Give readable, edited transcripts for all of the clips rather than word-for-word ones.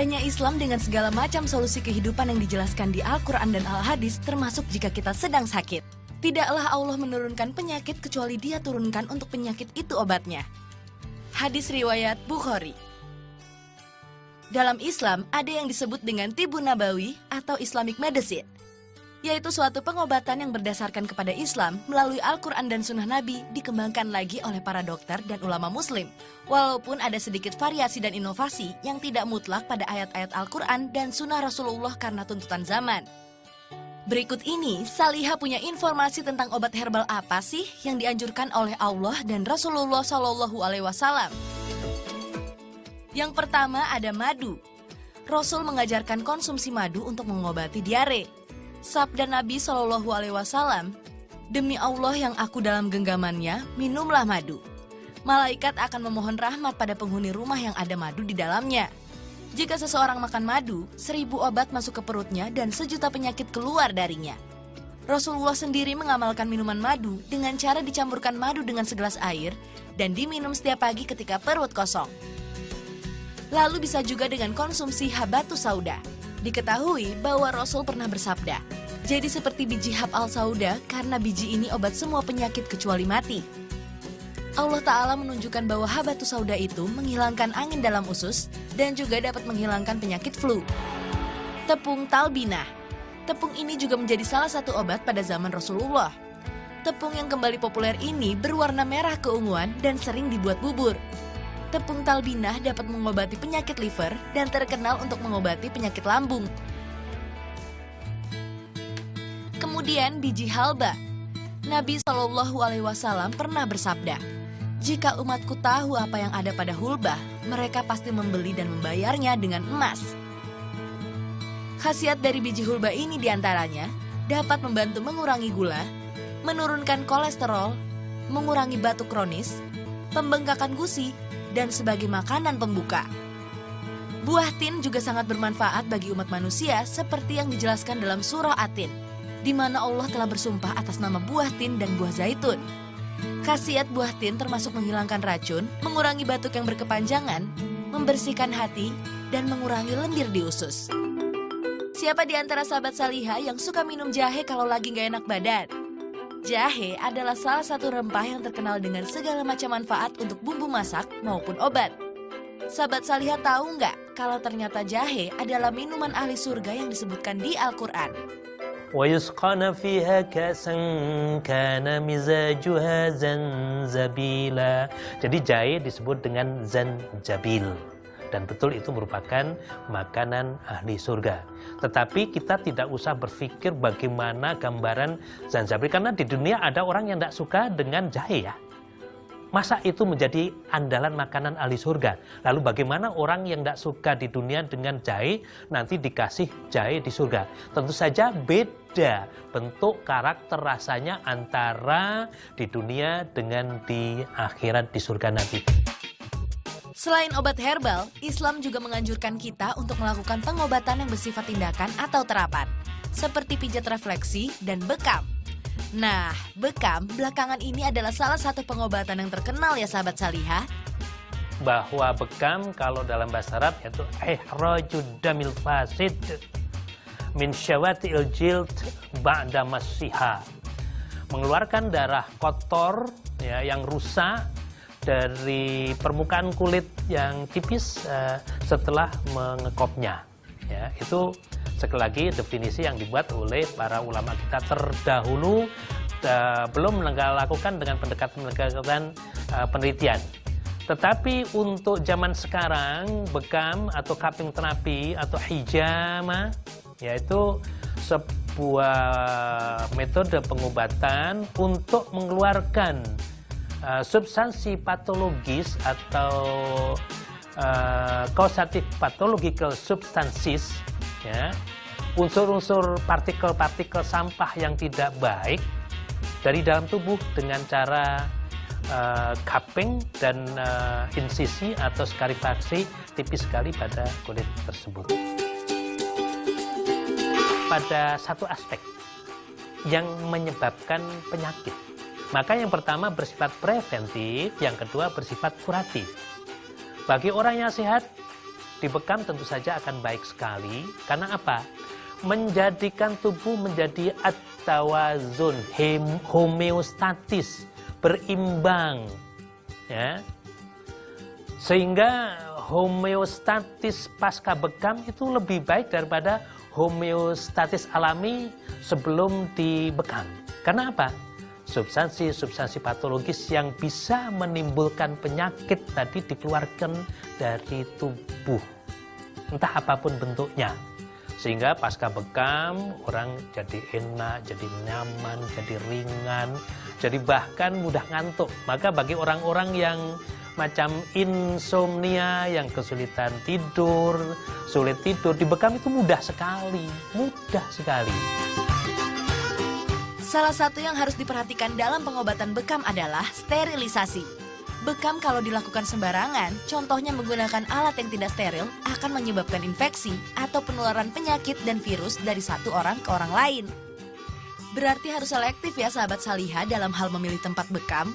Indahnya Islam dengan segala macam solusi kehidupan yang dijelaskan di Al-Quran dan Al-Hadis, termasuk jika kita sedang sakit. Tidaklah Allah menurunkan penyakit kecuali Dia turunkan untuk penyakit itu obatnya. Hadis riwayat Bukhari. Dalam Islam ada yang disebut dengan Tibun Nabawi atau Islamic Medicine, yaitu suatu pengobatan yang berdasarkan kepada Islam melalui Al-Quran dan Sunnah Nabi dikembangkan lagi oleh para dokter dan ulama muslim. Walaupun ada sedikit variasi dan inovasi yang tidak mutlak pada ayat-ayat Al-Quran dan Sunnah Rasulullah karena tuntutan zaman. Berikut ini, Salihah punya informasi tentang obat herbal apa sih yang dianjurkan oleh Allah dan Rasulullah SAW. Yang pertama ada madu. Rasul mengajarkan konsumsi madu untuk mengobati diare. Sabda Nabi SAW, "Demi Allah yang aku dalam genggamannya, minumlah madu. Malaikat akan memohon rahmat pada penghuni rumah yang ada madu di dalamnya. Jika seseorang makan madu, 1000 obat masuk ke perutnya dan 1.000.000 penyakit keluar darinya." Rasulullah sendiri mengamalkan minuman madu dengan cara dicampurkan madu dengan segelas air dan diminum setiap pagi ketika perut kosong. Lalu bisa juga dengan konsumsi habatus sauda. Diketahui bahwa Rasul pernah bersabda, "Jadi seperti biji hab al-sauda karena biji ini obat semua penyakit kecuali mati." Allah Ta'ala menunjukkan bahwa habatus sauda itu menghilangkan angin dalam usus dan juga dapat menghilangkan penyakit flu. Tepung talbinah. Tepung ini juga menjadi salah satu obat pada zaman Rasulullah. Tepung yang kembali populer ini berwarna merah keunguan dan sering dibuat bubur. Tepung talbinah dapat mengobati penyakit liver dan terkenal untuk mengobati penyakit lambung. Kemudian biji halba. Nabi SAW pernah bersabda, "Jika umatku tahu apa yang ada pada hulbah, mereka pasti membeli dan membayarnya dengan emas." Khasiat dari biji hulbah ini diantaranya dapat membantu mengurangi gula, menurunkan kolesterol, mengurangi batuk kronis, pembengkakan gusi, dan sebagai makanan pembuka. Buah tin juga sangat bermanfaat bagi umat manusia seperti yang dijelaskan dalam surah At-Tin, di mana Allah telah bersumpah atas nama buah tin dan buah zaitun. Khasiat buah tin termasuk menghilangkan racun, mengurangi batuk yang berkepanjangan, membersihkan hati, dan mengurangi lendir di usus. Siapa di antara sahabat Salihah yang suka minum jahe kalau lagi gak enak badan? Jahe adalah salah satu rempah yang terkenal dengan segala macam manfaat untuk bumbu masak maupun obat. Sahabat Salihah tahu nggak kalau ternyata jahe adalah minuman ahli surga yang disebutkan di Al-Quran? وَيُسْقَنَ فِيهَا كَأْسًا كَانَ مِزَاجُهَا زَنْجَبِيلًا. Jadi jahe disebut dengan zanjabil. Dan betul itu merupakan makanan ahli surga. Tetapi kita tidak usah berpikir bagaimana gambaran zanjabil. Karena di dunia ada orang yang tidak suka dengan jahe ya. Masa itu menjadi andalan makanan ahli surga? Lalu bagaimana orang yang tidak suka di dunia dengan jahe nanti dikasih jahe di surga? Tentu saja beda bentuk karakter rasanya antara di dunia dengan di akhirat di surga nanti. Selain obat herbal, Islam juga menganjurkan kita untuk melakukan pengobatan yang bersifat tindakan atau terapan, seperti pijat refleksi dan bekam. Nah, bekam belakangan ini adalah salah satu pengobatan yang terkenal ya sahabat Salihah. Bahwa bekam kalau dalam bahasa Arab yaitu ihrajud damil fasid min syawatil jild ba'da masiha. Mengeluarkan darah kotor ya, yang rusak dari permukaan kulit yang tipis setelah mengekopnya. Ya, itu sekali lagi definisi yang dibuat oleh para ulama kita terdahulu, belum melakukan dengan pendekatan penelitian. Tetapi untuk zaman sekarang, bekam atau cupping terapi atau hijama, yaitu sebuah metode pengobatan untuk mengeluarkan substansi patologis atau causative pathological substances, ya, unsur-unsur partikel-partikel sampah yang tidak baik dari dalam tubuh dengan cara cupping dan insisi atau skarifaksi tipis sekali pada kulit tersebut. Pada satu aspek yang menyebabkan penyakit. Maka yang pertama bersifat preventif, yang kedua bersifat kuratif. Bagi orang yang sehat, Dibekam tentu saja akan baik sekali. Karena apa? Menjadikan tubuh menjadi at-tawazun, homeostatis, berimbang. Ya. Sehingga homeostatis pasca bekam itu lebih baik daripada homeostatis alami sebelum dibekam. Karena apa? Substansi-substansi patologis yang bisa menimbulkan penyakit tadi dikeluarkan dari tubuh, entah apapun bentuknya. Sehingga pasca bekam orang jadi enak, jadi nyaman, jadi ringan, jadi bahkan mudah ngantuk. Maka bagi orang-orang yang macam insomnia, yang kesulitan tidur, sulit tidur, dibekam itu mudah sekali, mudah sekali. Salah satu yang harus diperhatikan dalam pengobatan bekam adalah sterilisasi. Bekam kalau dilakukan sembarangan, contohnya menggunakan alat yang tidak steril, akan menyebabkan infeksi atau penularan penyakit dan virus dari satu orang ke orang lain. Berarti harus selektif ya sahabat Salihah dalam hal memilih tempat bekam.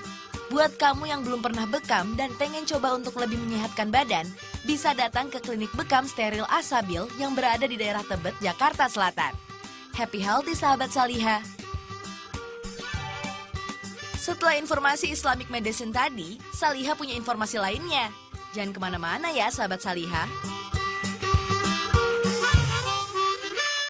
Buat kamu yang belum pernah bekam dan pengen coba untuk lebih menyehatkan badan, bisa datang ke klinik bekam steril Asabil yang berada di daerah Tebet, Jakarta Selatan. Happy healthy sahabat Salihah. Setelah informasi Islamic Medicine tadi, Salihah punya informasi lainnya. Jangan kemana-mana ya sahabat Salihah.